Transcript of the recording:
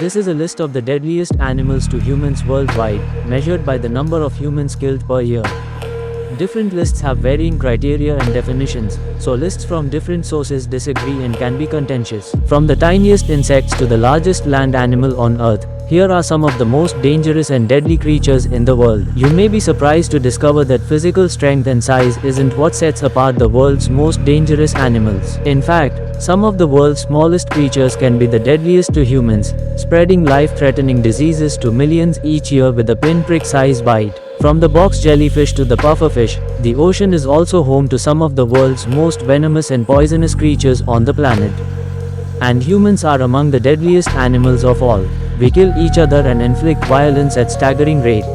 This is a list of the deadliest animals to humans worldwide, measured by the number of humans killed per year. Different lists have varying criteria and definitions, so lists from different sources disagree and can be contentious. From the tiniest insects to the largest land animal on Earth, here are some of the most dangerous and deadly creatures in the world. You may be surprised to discover that physical strength and size isn't what sets apart the world's most dangerous animals. In fact, some of the world's smallest creatures can be the deadliest to humans, spreading life-threatening diseases to millions each year with a pinprick-sized bite. From the box jellyfish to the pufferfish, the ocean is also home to some of the world's most venomous and poisonous creatures on the planet. And humans are among the deadliest animals of all. We kill each other and inflict violence at staggering rate.